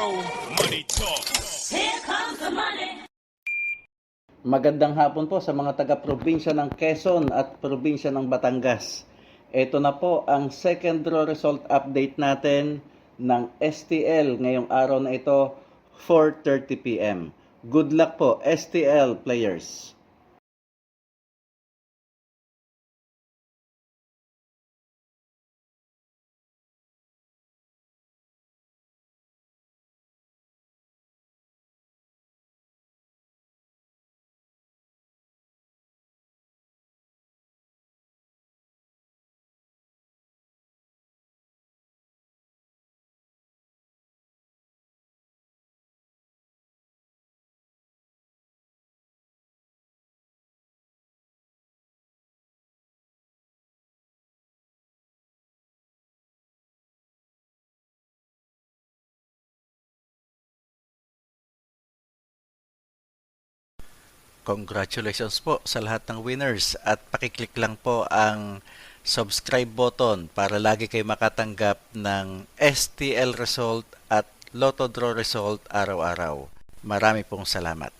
Money talk. Here comes the money. Magandang hapon po sa mga taga-probinsya ng Quezon at probinsya ng Batangas. Ito na po ang second draw result update natin ng STL ngayong araw na ito, 4:30 p.m. Good luck po, STL players! Congratulations po sa lahat ng winners at pakiclick lang po ang subscribe button para lagi kayo makatanggap ng STL result at Lotto Draw result araw-araw. Marami pong salamat.